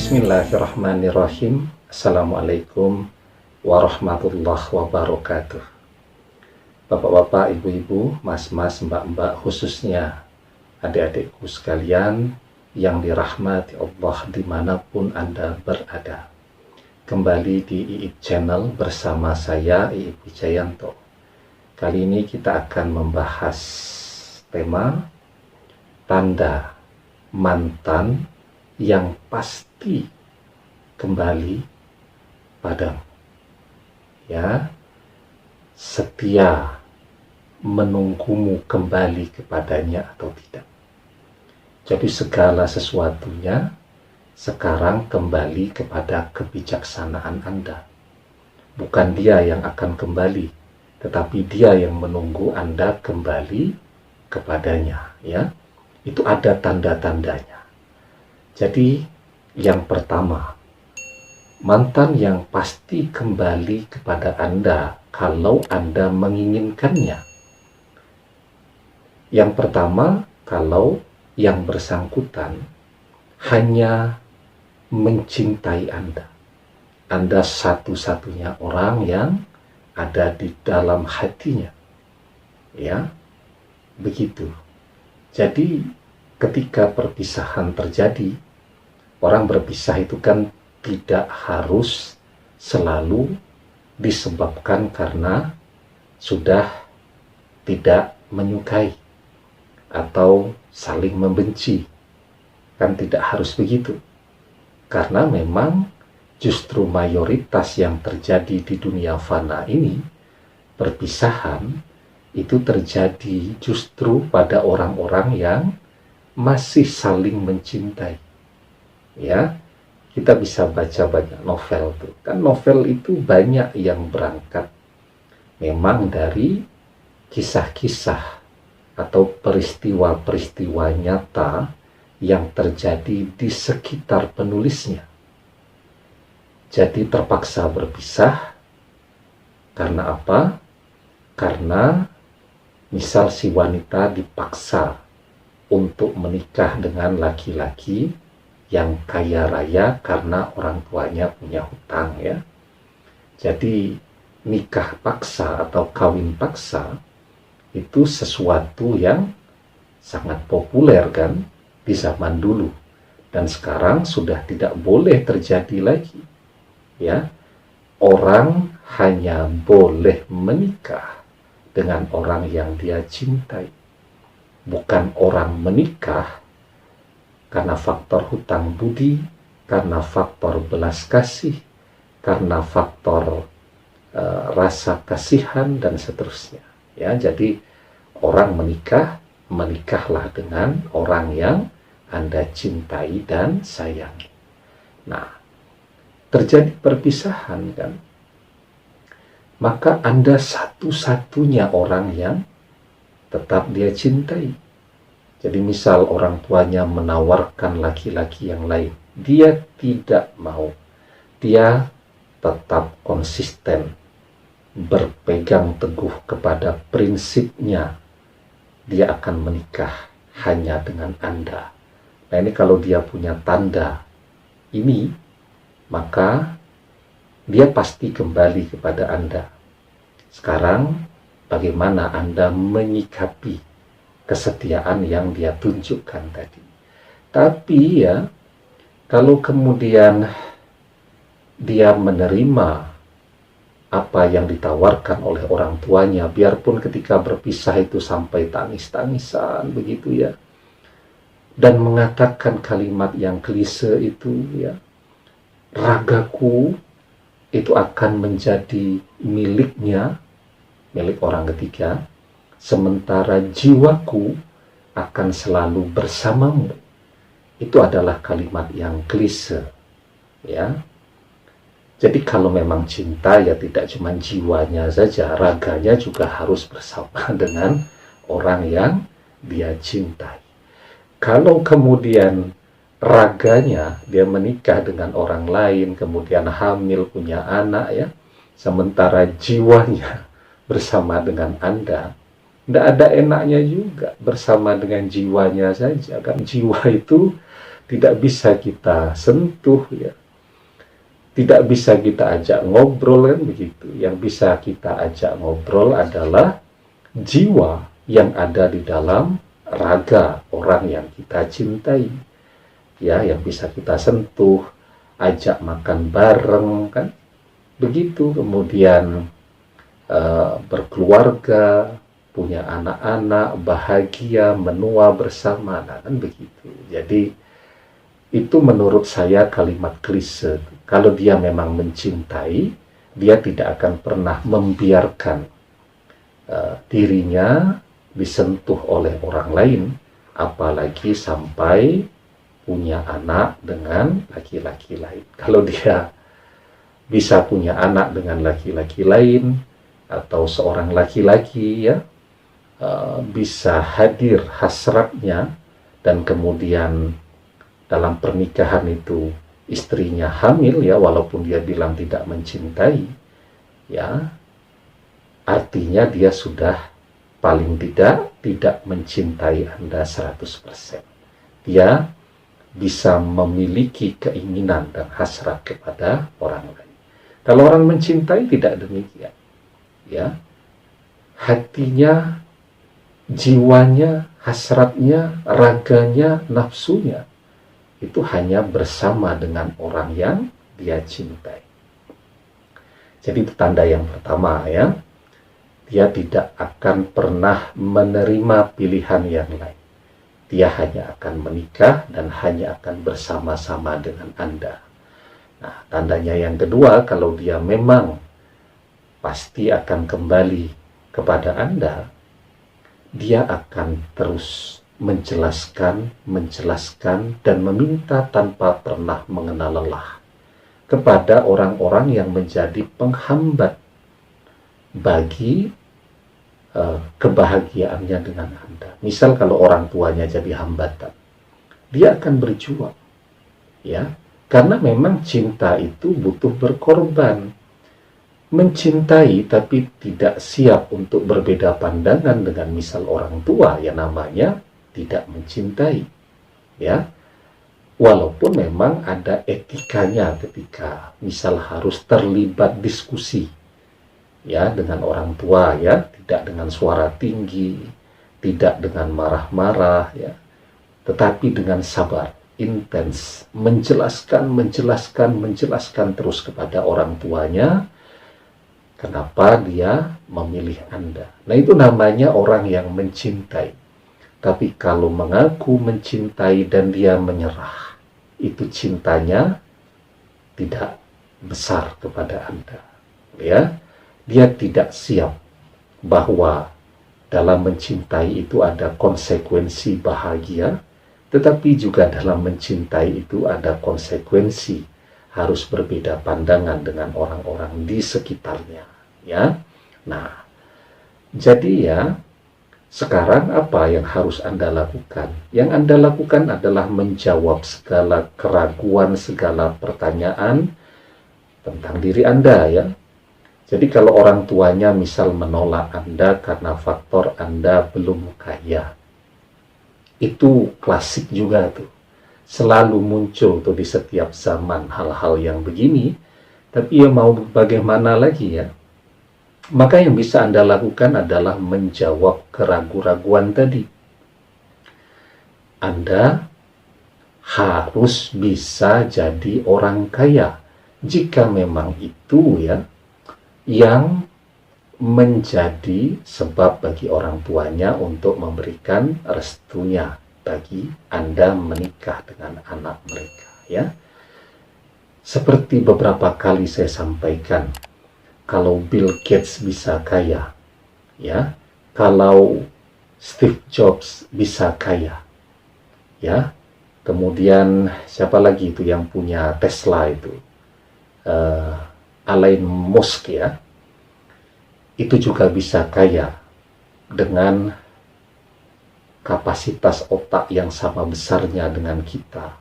Bismillahirrahmanirrahim. Assalamualaikum warahmatullahi wabarakatuh. Bapak-bapak, ibu-ibu, mas-mas, mbak-mbak, khususnya adik-adikku sekalian yang dirahmati Allah dimanapun Anda berada. Kembali di IIP Channel bersama saya, IIP Wijayanto. Kali ini kita akan membahas tema tanda mantan yang pasti kembali padamu. Ya, setia menunggumu kembali kepadanya atau tidak. Jadi segala sesuatunya sekarang kembali kepada kebijaksanaan Anda. Bukan dia yang akan kembali, tetapi dia yang menunggu Anda kembali kepadanya. Ya, itu ada tanda-tandanya. Jadi yang pertama, mantan yang pasti kembali kepada Anda kalau Anda menginginkannya. Yang pertama, kalau yang bersangkutan hanya mencintai Anda. Anda satu-satunya orang yang ada di dalam hatinya. Ya, begitu. Jadi ketika perpisahan terjadi, orang berpisah itu kan tidak harus selalu disebabkan karena sudah tidak menyukai atau saling membenci. Kan tidak harus begitu. Karena memang justru mayoritas yang terjadi di dunia fana ini, perpisahan itu terjadi justru pada orang-orang yang masih saling mencintai. Ya, kita bisa baca banyak novel tuh. Kan novel itu banyak yang berangkat memang dari kisah-kisah atau peristiwa-peristiwa nyata yang terjadi di sekitar penulisnya. Jadi terpaksa berpisah karena apa? Karena misal si wanita dipaksa untuk menikah dengan laki-laki yang kaya raya karena orang tuanya punya hutang, ya. Jadi nikah paksa atau kawin paksa itu sesuatu yang sangat populer kan di zaman dulu, dan sekarang sudah tidak boleh terjadi lagi. Ya, orang hanya boleh menikah dengan orang yang dia cintai, bukan orang menikah karena faktor hutang budi, karena faktor belas kasih, karena faktor rasa kasihan dan seterusnya. Ya, jadi orang menikahlah dengan orang yang Anda cintai dan sayangi. Nah, terjadi perpisahan kan, maka Anda satu-satunya orang yang tetap dia cintai. Jadi misal orang tuanya menawarkan laki-laki yang lain, dia tidak mau. Dia tetap konsisten, berpegang teguh kepada prinsipnya. Dia akan menikah hanya dengan Anda. Nah, ini kalau dia punya tanda ini, maka dia pasti kembali kepada Anda. Sekarang bagaimana Anda menyikapi kesetiaan yang dia tunjukkan tadi? Tapi ya, kalau kemudian dia menerima apa yang ditawarkan oleh orang tuanya, biarpun ketika berpisah itu sampai tangis-tangisan begitu ya, dan mengatakan kalimat yang klise itu ya, ragaku itu akan menjadi miliknya, milik orang ketiga, sementara jiwaku akan selalu bersamamu. Itu adalah kalimat yang klise, ya. Jadi kalau memang cinta ya tidak cuma jiwanya saja, raganya juga harus bersama dengan orang yang dia cintai. Kalau kemudian raganya dia menikah dengan orang lain, kemudian hamil punya anak ya, sementara jiwanya bersama dengan Anda, tidak ada enaknya juga bersama dengan jiwanya saja kan. Jiwa itu tidak bisa kita sentuh ya, tidak bisa kita ajak ngobrol kan begitu. Yang bisa kita ajak ngobrol adalah jiwa yang ada di dalam raga orang yang kita cintai, ya, yang bisa kita sentuh, ajak makan bareng kan begitu, kemudian berkeluarga, punya anak-anak, bahagia, menua bersama, nah kan begitu. Jadi itu menurut saya kalimat klise. Kalau dia memang mencintai, dia tidak akan pernah membiarkan dirinya disentuh oleh orang lain, apalagi sampai punya anak dengan laki-laki lain. Kalau dia bisa punya anak dengan laki-laki lain, atau seorang laki-laki ya, bisa hadir hasratnya, dan kemudian dalam pernikahan itu istrinya hamil ya, walaupun dia bilang tidak mencintai ya, artinya dia sudah paling tidak mencintai Anda 100%. Dia bisa memiliki keinginan dan hasrat kepada orang lain. Kalau orang mencintai tidak demikian ya, hatinya, jiwanya, hasratnya, raganya, nafsunya itu hanya bersama dengan orang yang dia cintai. Jadi itu tanda yang pertama ya, dia tidak akan pernah menerima pilihan yang lain. Dia hanya akan menikah dan hanya akan bersama-sama dengan Anda. Nah, tandanya yang kedua, kalau dia memang pasti akan kembali kepada Anda, dia akan terus menjelaskan, dan meminta tanpa pernah mengenal lelah kepada orang-orang yang menjadi penghambat bagi kebahagiaannya dengan Anda. Misal kalau orang tuanya jadi hambatan, dia akan berjuang, ya, karena memang cinta itu butuh berkorban. Mencintai tapi tidak siap untuk berbeda pandangan dengan misal orang tua, ya namanya tidak mencintai, ya. Walaupun memang ada etikanya ketika misal harus terlibat diskusi ya dengan orang tua ya, tidak dengan suara tinggi, tidak dengan marah-marah ya, tetapi dengan sabar, intens, menjelaskan terus kepada orang tuanya kenapa dia memilih Anda. Nah, itu namanya orang yang mencintai. Tapi kalau mengaku mencintai dan dia menyerah, itu cintanya tidak besar kepada Anda. Ya, dia tidak siap bahwa dalam mencintai itu ada konsekuensi bahagia, tetapi juga dalam mencintai itu ada konsekuensi harus berbeda pandangan dengan orang-orang di sekitarnya, ya. Nah, jadi ya, sekarang apa yang harus Anda lakukan? Yang Anda lakukan adalah menjawab segala keraguan, segala pertanyaan tentang diri Anda, ya. Jadi kalau orang tuanya misal menolak Anda karena faktor Anda belum kaya, itu klasik juga tuh. Selalu muncul tuh di setiap zaman hal-hal yang begini, tapi ya mau bagaimana lagi ya. Maka yang bisa Anda lakukan adalah menjawab keraguan-raguan tadi. Anda harus bisa jadi orang kaya jika memang itu ya yang menjadi sebab bagi orang tuanya untuk memberikan restunya bagi Anda menikah dengan anak mereka, ya. Seperti beberapa kali saya sampaikan, kalau Bill Gates bisa kaya, ya, kalau Steve Jobs bisa kaya, ya, kemudian siapa lagi itu yang punya Tesla itu, Elon Musk, ya, itu juga bisa kaya dengan kapasitas otak yang sama besarnya dengan kita,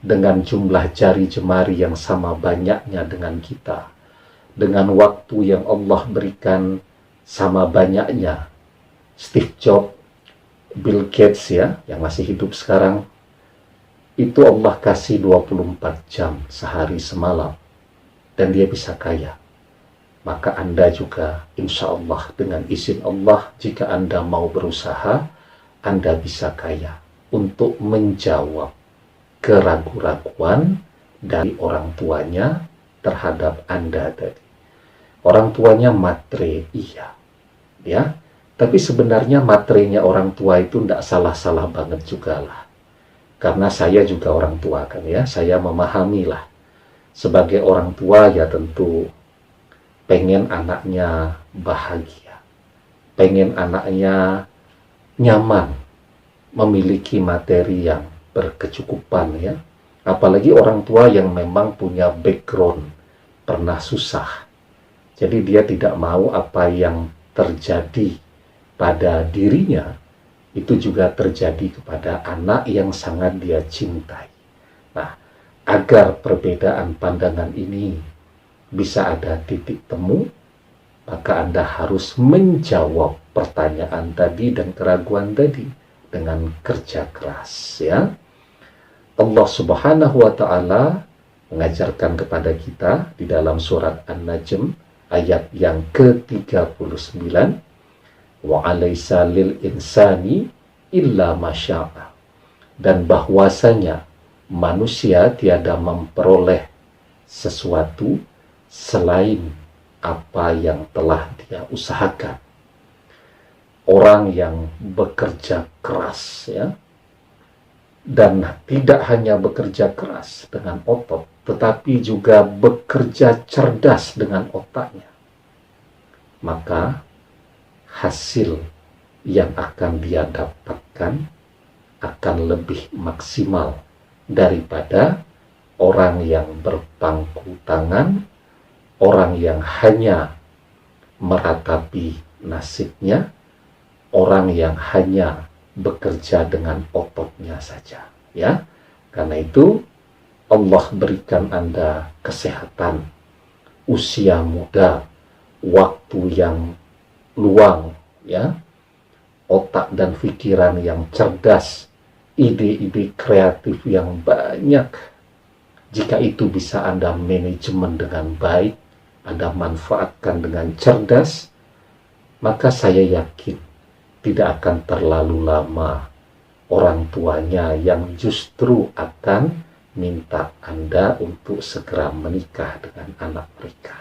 dengan jumlah jari jemari yang sama banyaknya dengan kita, dengan waktu yang Allah berikan sama banyaknya. Steve Jobs, Bill Gates ya, yang masih hidup sekarang, itu Allah kasih 24 jam sehari semalam, dan dia bisa kaya. Maka Anda juga insya Allah dengan izin Allah, jika Anda mau berusaha, Anda bisa kaya untuk menjawab keraguan-raguan dari orang tuanya terhadap Anda tadi. Orang tuanya matre, iya, ya. Tapi sebenarnya matrenya orang tua itu tidak salah-salah banget juga lah. Karena saya juga orang tua kan ya, saya memahami lah. Sebagai orang tua ya tentu pengen anaknya bahagia, pengen anaknya nyaman, memiliki materi yang berkecukupan ya. Apalagi orang tua yang memang punya background, pernah susah. Jadi dia tidak mau apa yang terjadi pada dirinya itu juga terjadi kepada anak yang sangat dia cintai. Nah, agar perbedaan pandangan ini bisa ada titik temu, maka Anda harus menjawab pertanyaan tadi dan keraguan tadi dengan kerja keras ya. Allah Subhanahu wa taala mengajarkan kepada kita di dalam surat An-Najm ayat yang ke-39, wa alaysa lil insani illa masya'a, dan bahwasanya manusia tiada memperoleh sesuatu selain apa yang telah dia usahakan. Orang yang bekerja keras ya, dan tidak hanya bekerja keras dengan otot, tetapi juga bekerja cerdas dengan otaknya, maka hasil yang akan dia dapatkan akan lebih maksimal daripada orang yang berpangku tangan, orang yang hanya meratapi nasibnya, orang yang hanya bekerja dengan ototnya saja ya. Karena itu Allah berikan Anda kesehatan, usia muda, waktu yang luang ya, otak dan pikiran yang cerdas, ide-ide kreatif yang banyak. Jika itu bisa Anda manajemen dengan baik, Anda manfaatkan dengan cerdas, maka saya yakin tidak akan terlalu lama orang tuanya yang justru akan minta Anda untuk segera menikah dengan anak mereka.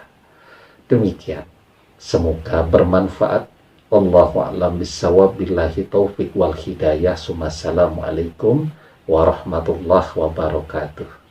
Demikian, semoga bermanfaat. Wallahu a'lam bishawab, billahi taufik wal hidayah. Assalamualaikum warahmatullahi wabarakatuh.